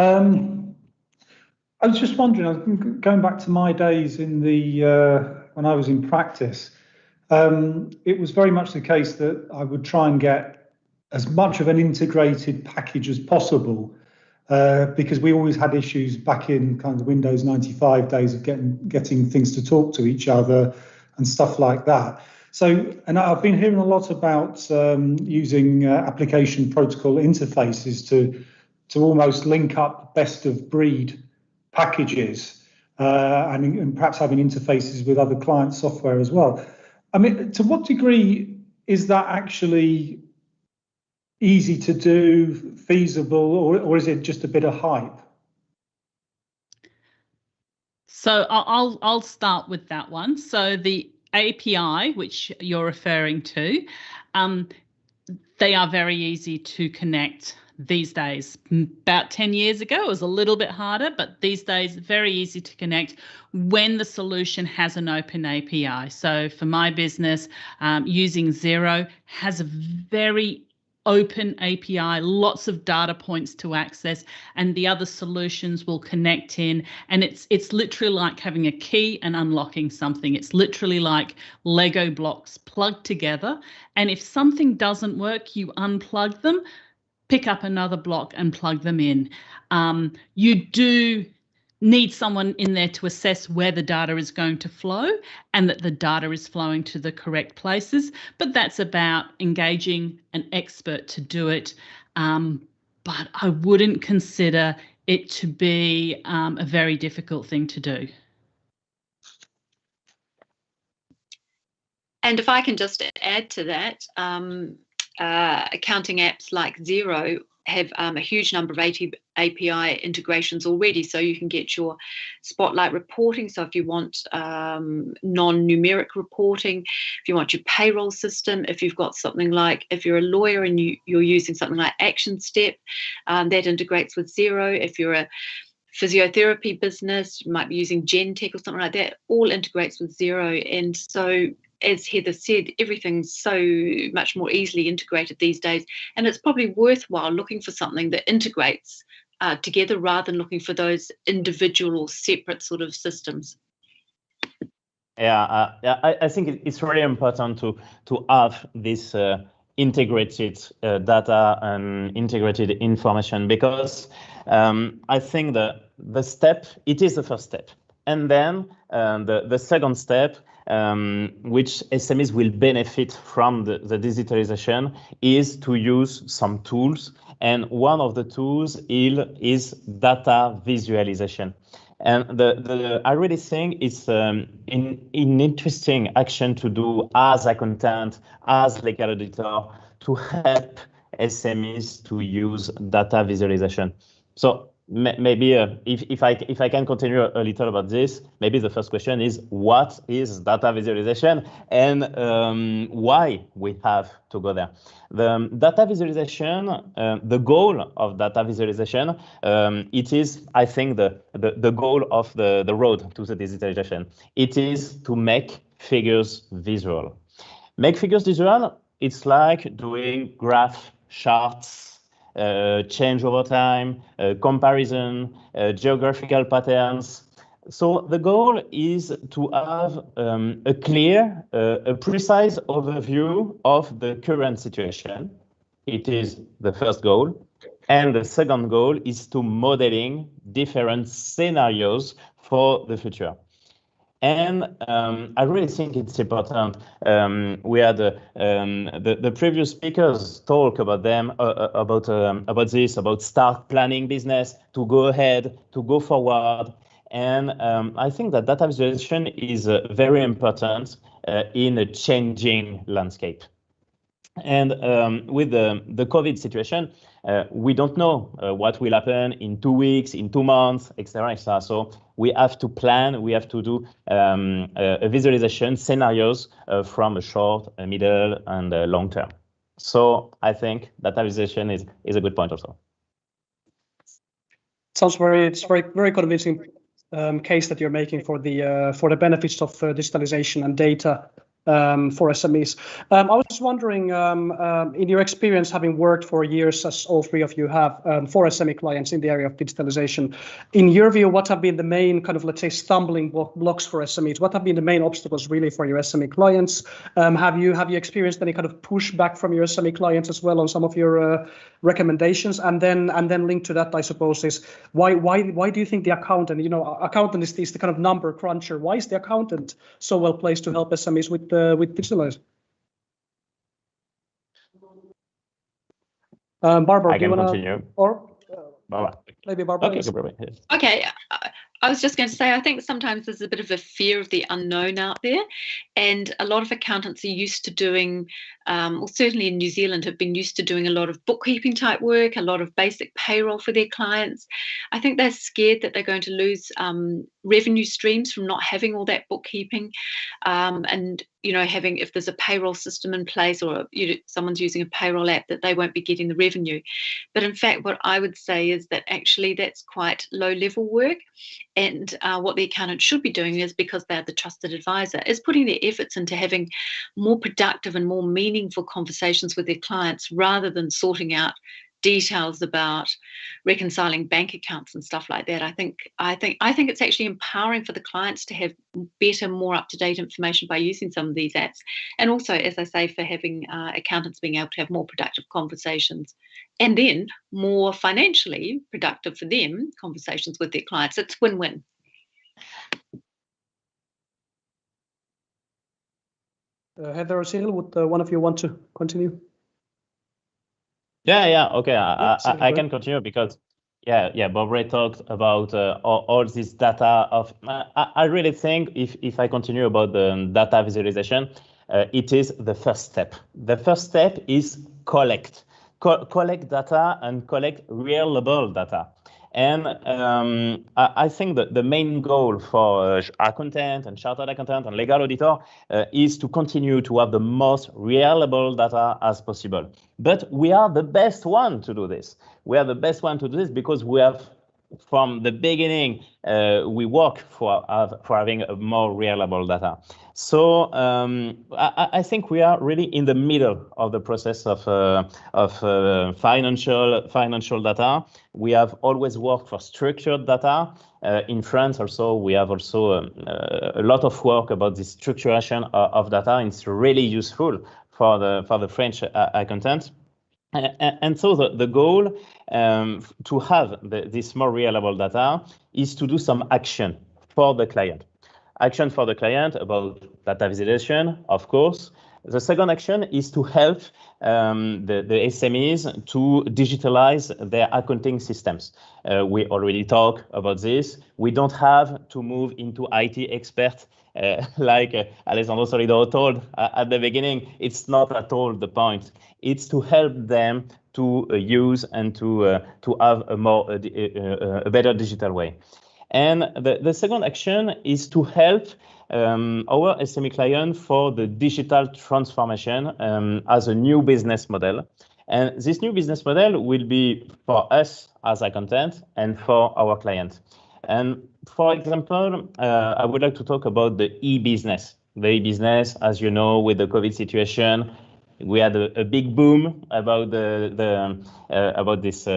Speaker 4: I was just wondering, I was going back to my days in when I was in practice. It was very much the case that I would try and get as much of an integrated package as possible, because we always had issues back in kind of Windows 95 days of getting things to talk to each other. and stuff like that. So, and I've been hearing a lot about using application protocol interfaces to almost link up best of breed packages and perhaps having interfaces with other client software as well. I mean, to what degree is that actually easy to do, feasible, or is it just a bit of hype?
Speaker 6: So I'll start with that one. So the API, which you're referring to, they are very easy to connect these days. About 10 years ago, it was a little bit harder, but these days, very easy to connect when the solution has an open API. So for my business, using Xero has a very open API, lots of data points to access, and the other solutions will connect in. And it's literally like having a key and unlocking something. It's literally like Lego blocks plugged together. And if something doesn't work, you unplug them, pick up another block and plug them in. You do need someone in there to assess where the data is going to flow and that the data is flowing to the correct places. But that's about engaging an expert to do it. But I wouldn't consider it to be a very difficult thing to do.
Speaker 7: And if I can just add to that, accounting apps like Xero have a huge number of API integrations already, so you can get your spotlight reporting. So if you want non-numeric reporting, if you want your payroll system, if you've got something like, if you're a lawyer and you're using something like Action Step, that integrates with Xero. If you're a physiotherapy business, you might be using Gentech or something like that, all integrates with Xero. And so, as Heather said, everything's so much more easily integrated these days, and it's probably worthwhile looking for something that integrates together rather than looking for those individual or separate sort of systems.
Speaker 5: Yeah, I think it's really important to have this integrated data and integrated information, because I think the step, it is the first step, and then the second step, which SMEs will benefit from the digitalization, is to use some tools. And one of the tools is data visualization. And I really think it's an interesting action to do as accountant, as legal editor, to help SMEs to use data visualization. So maybe if I can continue a little about this, maybe the first question is, what is data visualization, and why we have to go there? The data visualization, the goal of data visualization, it is, I think, the goal of the road to the digitalization. It is to make figures visual. Make figures visual, it's like doing graph charts, change over time, comparison, geographical patterns. So the goal is to have a clear, a precise overview of the current situation. It is the first goal. And the second goal is to modeling different scenarios for the future. And I really think it's important. We had the previous speakers talk about them, about this, about start planning business, to go ahead, to go forward. And I think that data visualization is very important in a changing landscape. And with the COVID situation, we don't know what will happen in 2 weeks, in 2 months, etc., etc. So we have to plan, we have to do a visualization scenarios from a short, a middle, and a long term. So I think data visualization is a good point also.
Speaker 3: Sounds very convincing case that you're making for the benefits of digitalization and data for SMEs. I was just wondering, in your experience, having worked for years, as all three of you have, for SME clients in the area of digitalization, in your view, what have been the main kind of, let's say, stumbling blocks for SMEs? What have been the main obstacles really for your SME clients? Have you experienced any kind of pushback from your SME clients as well on some of your recommendations? And then linked to that, I suppose, is why do you think the accountant, accountant is the kind of number cruncher? Why is the accountant so well placed to help SMEs with digitalization? Barbara,
Speaker 5: I can continue.
Speaker 3: Or
Speaker 5: Barbara.
Speaker 3: Maybe Barbara.
Speaker 7: Okay. I was just going to say, I think sometimes there's a bit of a fear of the unknown out there, and a lot of accountants are used to doing, or certainly in New Zealand have been used to doing a lot of bookkeeping type work, a lot of basic payroll for their clients. I think they're scared that they're going to lose revenue streams from not having all that bookkeeping, and having, if there's a payroll system in place or someone's using a payroll app, that they won't be getting the revenue. But in fact, what I would say is that actually that's quite low level work. And what the accountant should be doing is, because they're the trusted advisor, is putting their efforts into having more productive and more meaningful conversations with their clients, rather than sorting out details about reconciling bank accounts and stuff like that. I think it's actually empowering for the clients to have better, more up-to-date information by using some of these apps, and also, as I say, for having accountants being able to have more productive conversations, and then more financially productive for them conversations with their clients. It's win-win.
Speaker 3: Heather or Cyril, would one of you want to continue?
Speaker 5: Yeah. Okay, I can continue because, Baubre talked about all this data of. I really think if I continue about the data visualization, it is the first step. The first step is collect data and collect reliable data. And I think that the main goal for accountant and chartered accountant and legal auditor is to continue to have the most reliable data as possible. But we are the best one to do this. We are the best one to do this because we have, from the beginning, we work for having a more reliable data. So I think we are really in the middle of the process of financial data. We have always worked for structured data. In France also, we have also a lot of work about the structuration of data. And it's really useful for the French accountants. And so the goal to have this more reliable data is to do some action for the client. Action for the client about data visualization, of course. The second action is to help the SMEs to digitalize their accounting systems. We already talked about this. We don't have to move into IT experts like Alessandro Solidoro told at the beginning. It's not at all the point. It's to help them to use and to have a better digital way. And the second action is to help our SME client for the digital transformation as a new business model. And this new business model will be for us as accountant and for our client. And for example, I would like to talk about the e-business. The e-business, as you know, with the COVID situation, we had a big boom about about this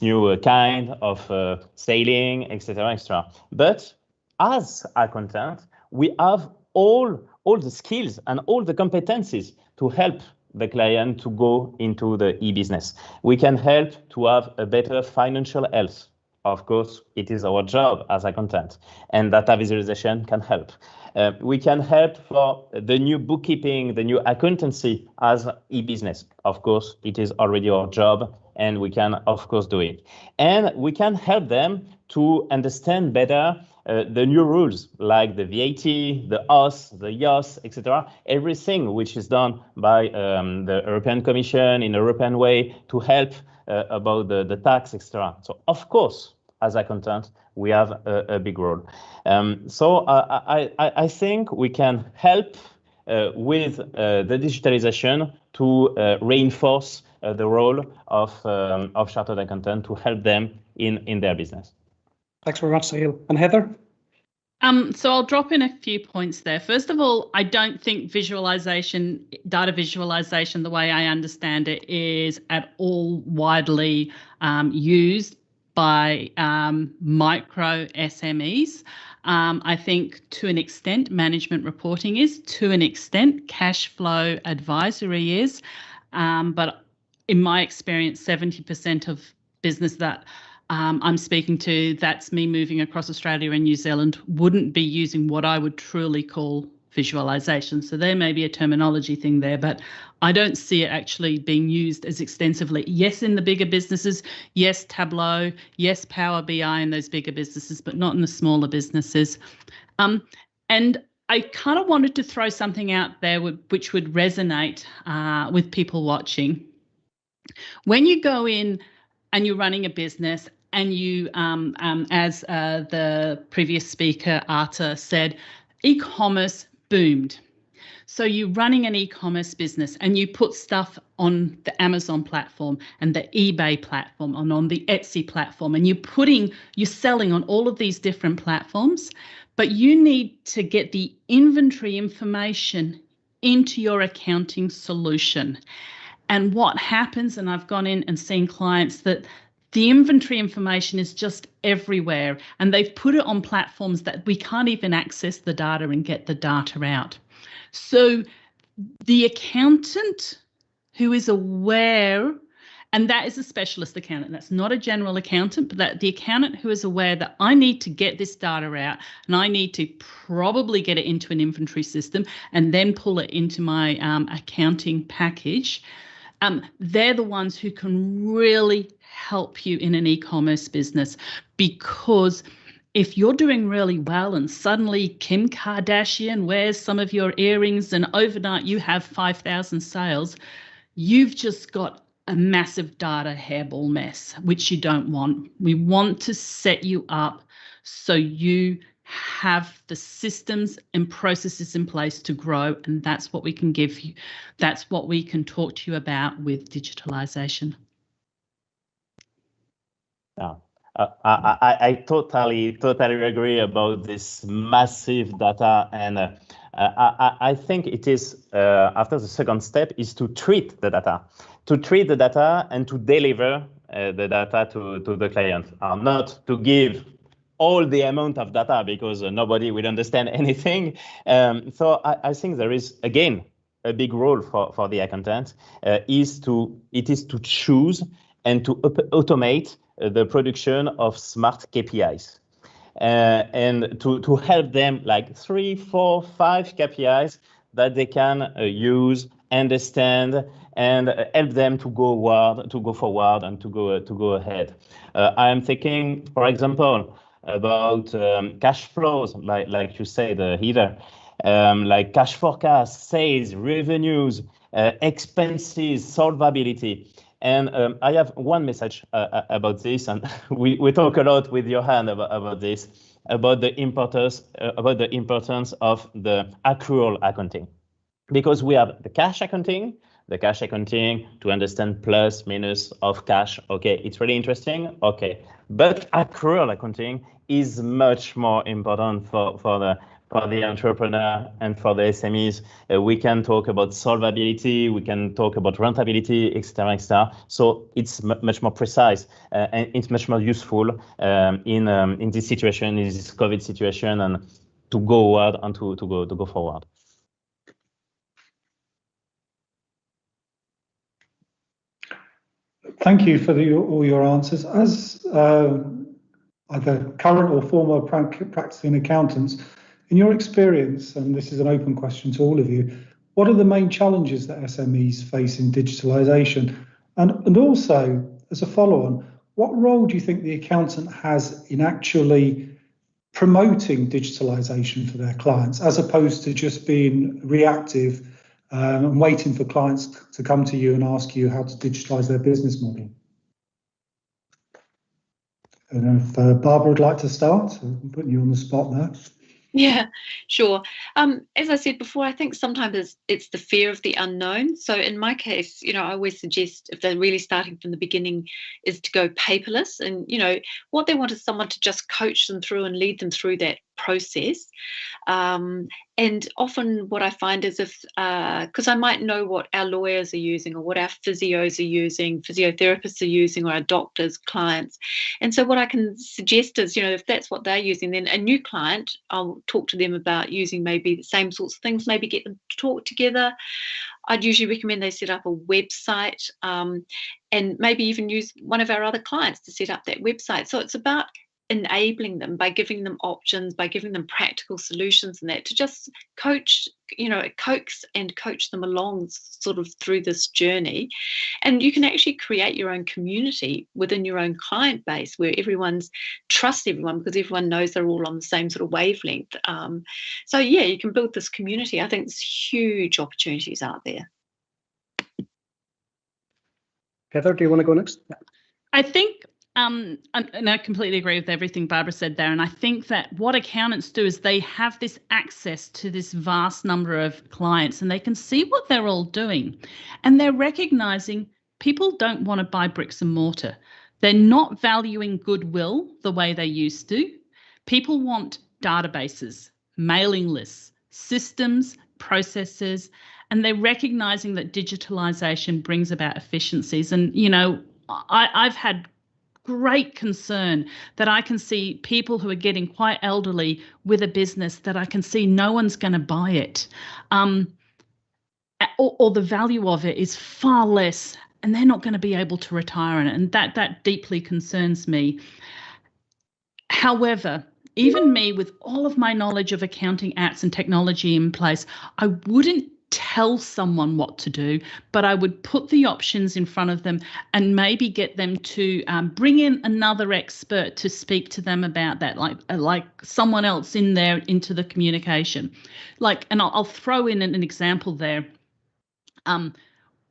Speaker 5: new kind of sailing, etc., etc. But as accountant, we have all the skills and all the competencies to help the client to go into the e-business. We can help to have a better financial health. Of course, it is our job as accountant, and data visualization can help. We can help for the new bookkeeping, the new accountancy as e-business. Of course, it is already our job, and we can, of course, do it. And we can help them to understand better the new rules, like the VAT, the OS, the YOS, etc. Everything which is done by the European Commission in a European way to help about the tax, etc. So, of course, as accountant, we have a big role. So I think we can help with the digitalization to reinforce the role of chartered accountant to help them in their business.
Speaker 3: Thanks very much, Cyril. And Heather?
Speaker 6: So I'll drop in a few points there. First of all, I don't think visualization, data visualization, the way I understand it, is at all widely used by micro SMEs. I think to an extent management reporting is, to an extent cash flow advisory is, but in my experience, 70% of business that I'm speaking to, that's me moving across Australia and New Zealand, wouldn't be using what I would truly call visualization. So there may be a terminology thing there, but I don't see it actually being used as extensively. Yes, in the bigger businesses, yes, Tableau, yes, Power BI in those bigger businesses, but not in the smaller businesses. And I kind of wanted to throw something out there which would resonate with people watching. When you go in and you're running a business and you, as the previous speaker, Artur, said, e-commerce boomed. So you're running an e-commerce business and you put stuff on the Amazon platform and the eBay platform and on the Etsy platform, and you're selling on all of these different platforms, but you need to get the inventory information into your accounting solution. And what happens, and I've gone in and seen clients that the inventory information is just everywhere, and they've put it on platforms that we can't even access the data and get the data out. So the accountant who is aware, and that is a specialist accountant, that's not a general accountant, but that the accountant who is aware that I need to get this data out and I need to probably get it into an inventory system and then pull it into my accounting package, they're the ones who can really help you in an e-commerce business. Because if you're doing really well and suddenly Kim Kardashian wears some of your earrings and overnight you have 5,000 sales, you've just got a massive data hairball mess, which you don't want. We want to set you up so you have the systems and processes in place to grow, and that's what we can give you. That's what we can talk to you about with digitalization.
Speaker 5: Yeah, I totally agree about this massive data, and I think it is after the second step is to treat the data, and to deliver the data to the client, not to give all the amount of data, because nobody will understand anything. So I think there is, again, a big role for the accountant, is to choose and to automate the production of smart KPIs, and to help them, like 3, 4, 5 KPIs that they can use, understand, and help them to go forward and to go ahead. I am thinking, for example, about cash flows, like you said, Heather, like cash forecast, sales, revenues, expenses, solvability. And I have one message about this, and we talk a lot with Johan about this, about the importance of the accrual accounting, because we have the cash accounting to understand plus minus of cash. Okay, it's really interesting. Okay, but accrual accounting is much more important for the entrepreneur and for the SMEs. We can talk about solvability, we can talk about rentability, etc. So it's much more precise, and it's much more useful in this situation, in this COVID situation, and to go out and to go forward.
Speaker 4: Thank you for all your answers. As either current or former practicing accountants, in your experience, and this is an open question to all of you, what are the main challenges that SMEs face in digitalisation? And also, as a follow-on, what role do you think the accountant has in actually promoting digitalisation for their clients, as opposed to just being reactive and waiting for clients to come to you and ask you how to digitalise their business model? I don't know if Barbara would like to start. I'm putting you on the spot there.
Speaker 7: Yeah, sure. As I said before, I think sometimes it's the fear of the unknown. So in my case, I always suggest, if they're really starting from the beginning, is to go paperless. And, what they want is someone to just coach them through and lead them through that process. And often what I find is because I might know what our lawyers are using or what our physios are using, physiotherapists are using, or our doctors, clients. And so what I can suggest is, if that's what they're using, then a new client, I'll talk to them about using maybe the same sorts of things, maybe get them to talk together. I'd usually recommend they set up a website and maybe even use one of our other clients to set up that website. So it's about enabling them by giving them options, by giving them practical solutions, and that to just coax them along sort of through this journey. And you can actually create your own community within your own client base where everyone's trusts everyone because everyone knows they're all on the same sort of wavelength. So yeah, you can build this community. I think there's huge opportunities out there.
Speaker 3: Heather, do you want to go next? Yeah.
Speaker 6: I think and I completely agree with everything Barbara said there. And I think that what accountants do is they have this access to this vast number of clients and they can see what they're all doing. And they're recognizing people don't want to buy bricks and mortar. They're not valuing goodwill the way they used to. People want databases, mailing lists, systems, processes, and they're recognizing that digitalization brings about efficiencies. And, I've had great concern that I can see people who are getting quite elderly with a business that I can see no one's going to buy it, or the value of it is far less and they're not going to be able to retire on it. And that deeply concerns me. However, even me, with all of my knowledge of accounting apps and technology in place, I wouldn't tell someone what to do, but I would put the options in front of them and maybe get them to bring in another expert to speak to them about that, like someone else in there into the communication. And I'll throw in an example there.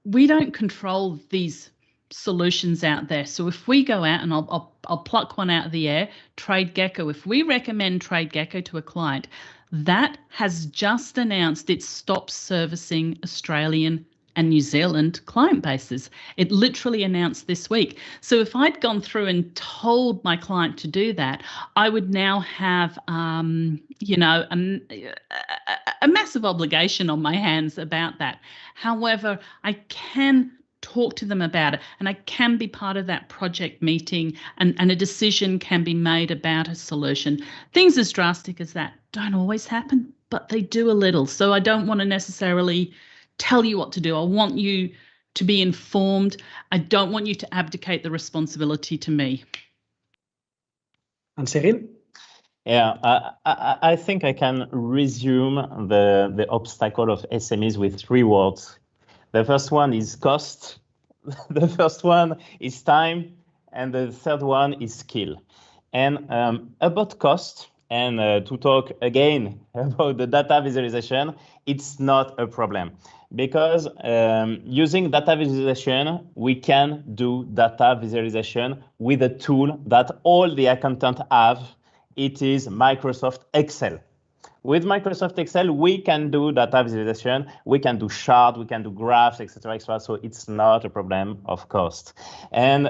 Speaker 6: We don't control these solutions out there. So if we go out, and I'll pluck one out of the air, TradeGecko, if we recommend TradeGecko to a client, that has just announced it stops servicing Australian and New Zealand client bases. It literally announced this week. So if I'd gone through and told my client to do that, I would now have, a massive obligation on my hands about that. However, I can talk to them about it, and I can be part of that project meeting, and a decision can be made about a solution. Things as drastic as that don't always happen, but they do a little. So I don't want to necessarily tell you what to do. I want you to be informed. I don't want you to abdicate the responsibility to me.
Speaker 3: And Cyril?
Speaker 5: Yeah, I think I can resume the obstacle of SMEs with 3 words. The first one is cost, the first one is time, and the third one is skill. And about cost, and to talk again about the data visualization, it's not a problem. Because using data visualization, we can do data visualization with a tool that all the accountants have. It is Microsoft Excel. With Microsoft Excel, we can do data visualization, we can do chart, we can do graphs, etc., etc. So it's not a problem of cost. And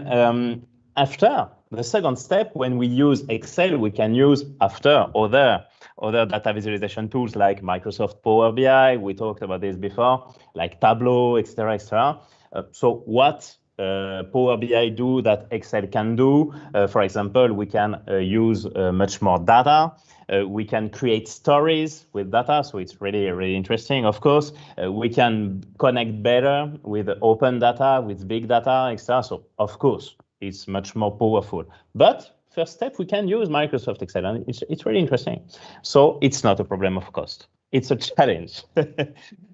Speaker 5: after the second step, when we use Excel, we can use after other data visualization tools like Microsoft Power BI. We talked about this before, like Tableau, etc., etc. So what Power BI do that Excel can do? For example, we can use much more data. We can create stories with data, so it's really, really interesting, of course. We can connect better with open data, with big data, etc. So, of course, it's much more powerful. But first step, we can use Microsoft Excel, and it's really interesting. So it's not a problem of cost. It's a challenge.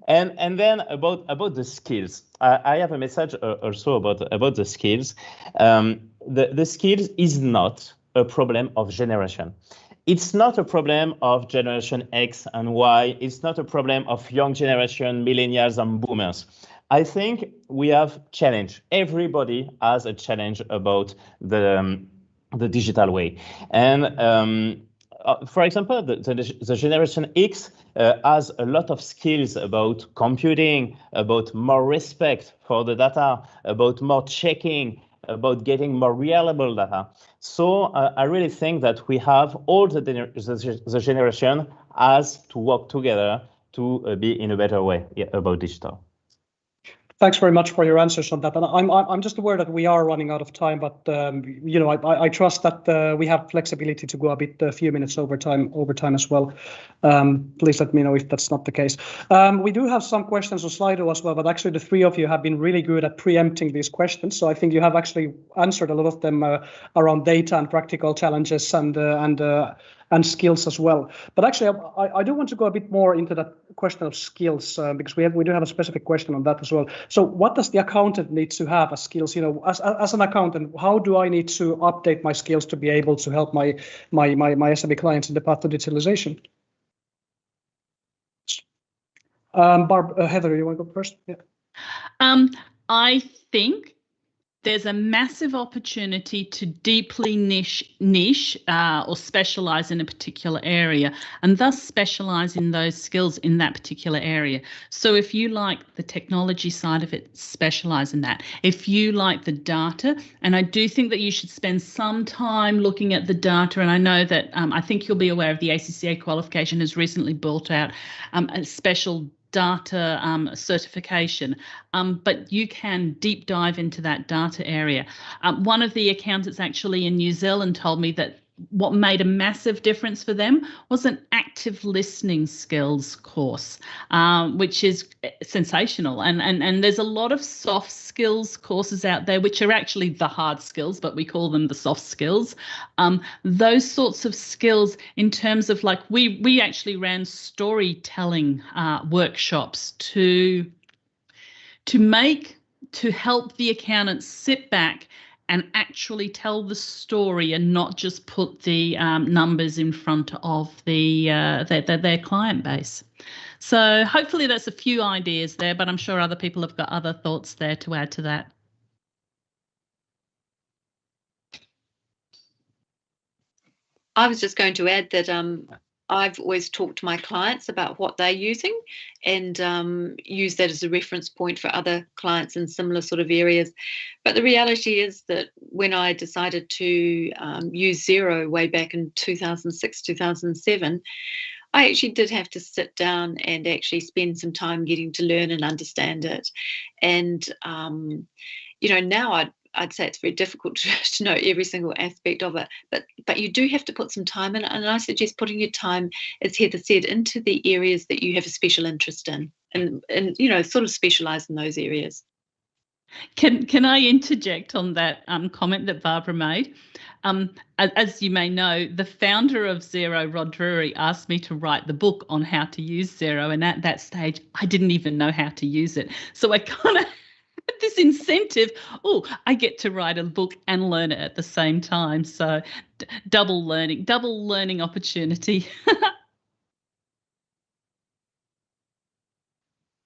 Speaker 5: and then about the skills, I have a message also about the skills. The skills is not a problem of generation. It's not a problem of generation X and Y. It's not a problem of young generation, millennials and boomers. I think we have challenge. Everybody has a challenge about the digital way. And for example, the generation X has a lot of skills about computing, about more respect for the data, about more checking, about getting more reliable data. So I really think that we have all the generation has to work together to be in a better way about digital.
Speaker 3: Thanks very much for your answers on that. And I'm just aware that we are running out of time, but you know, I trust that we have flexibility to go a few minutes over time as well. Please let me know if that's not the case. We do have some questions on Slido as well, but actually the three of you have been really good at preempting these questions. So I think you have actually answered a lot of them around data and practical challenges and skills as well. But actually, I do want to go a bit more into that question of skills because we do have a specific question on that as well. So what does the accountant need to have as skills? You know, as an accountant, how do I need to update my skills to be able to help my SME clients in the path to digitalization? Heather, you want to go first? Yeah.
Speaker 6: I think there's a massive opportunity to deeply niche or specialize in a particular area and thus specialize in those skills in that particular area. So if you like the technology side of it, specialize in that. If you like the data, and I do think that you should spend some time looking at the data, and I know that I think you'll be aware of the ACCA qualification has recently built out a special data certification, but you can deep dive into that data area. One of the accountants actually in New Zealand told me that what made a massive difference for them was an active listening skills course, which is sensational. And there's a lot of soft skills courses out there, which are actually the hard skills, but we call them the soft skills. Those sorts of skills in terms of like, we actually ran storytelling workshops to help the accountants sit back and actually tell the story and not just put the numbers in front of their client base. So hopefully that's a few ideas there, but I'm sure other people have got other thoughts there to add to that.
Speaker 7: I was just going to add that I've always talked to my clients about what they're using and use that as a reference point for other clients in similar sort of areas. But the reality is that when I decided to use Xero way back in 2006, 2007, I actually did have to sit down and actually spend some time getting to learn and understand it. And, you know, now I'd say it's very difficult to know every single aspect of it, but you do have to put some time in, and I suggest putting your time, as Heather said, into the areas that you have a special interest in, and you know, sort of specialize in those areas.
Speaker 6: Can I interject on that comment that Barbara made? As you may know, the founder of Xero, Rod Drury, asked me to write the book on how to use Xero, and at that stage, I didn't even know how to use it. So I kind of this incentive, I get to write a book and learn it at the same time. So double learning opportunity.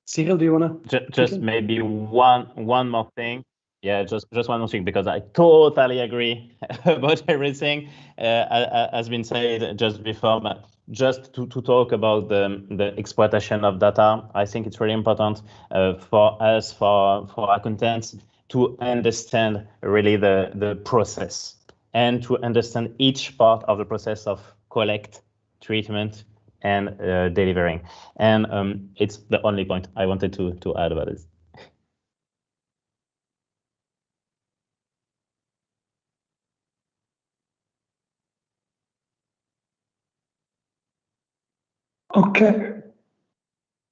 Speaker 3: Cyril, do you want to?
Speaker 5: Just maybe one more thing. Yeah, just one more thing, because I totally agree about everything has been said just before. But just to talk about the exploitation of data, I think it's really important for us, for accountants, to understand really the process and to understand each part of the process of collect, treatment, and delivering. And it's the only point I wanted to add about this.
Speaker 4: Okay,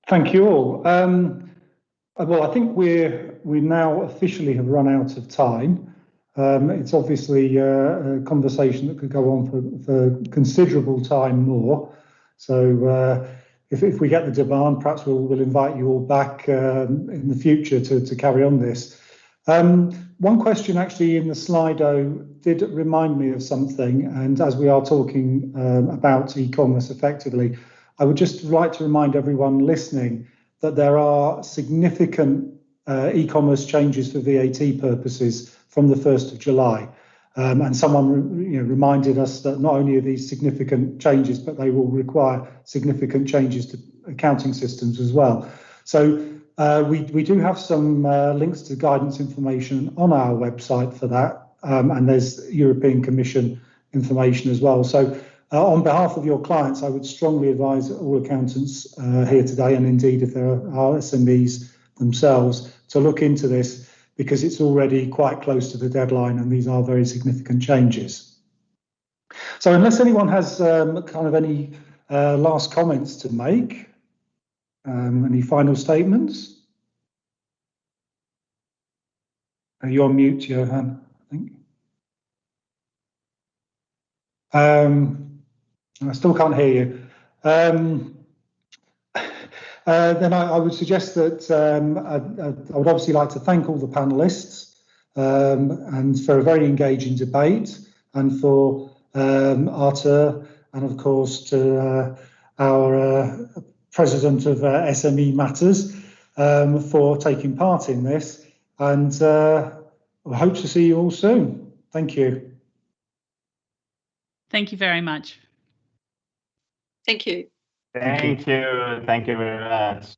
Speaker 4: thank you all. Well, I think we now officially have run out of time. It's obviously a conversation that could go on for considerable time more. So if we get the demand, perhaps we'll invite you all back in the future to carry on this. One question actually in the Slido did remind me of something, and as we are talking about e-commerce effectively, I would just like to remind everyone listening that there are significant e-commerce changes for VAT purposes from the 1st of July. And someone reminded us that not only are these significant changes, but they will require significant changes to accounting systems as well. So we do have some links to guidance information on our website for that, and there's European Commission information as well. So on behalf of your clients, I would strongly advise all accountants here today, and indeed if there are SMEs themselves, to look into this, because it's already quite close to the deadline and these are very significant changes. So unless anyone has kind of any last comments to make, any final statements? You're on mute, Johan, I think. I still can't hear you. Then I would suggest that I would obviously like to thank all the panelists and for a very engaging debate, and for Artur, and of course to our President of SME Matters for taking part in this, and I hope to see you all soon. Thank you.
Speaker 6: Thank you very much.
Speaker 7: Thank you.
Speaker 5: Thank you very much.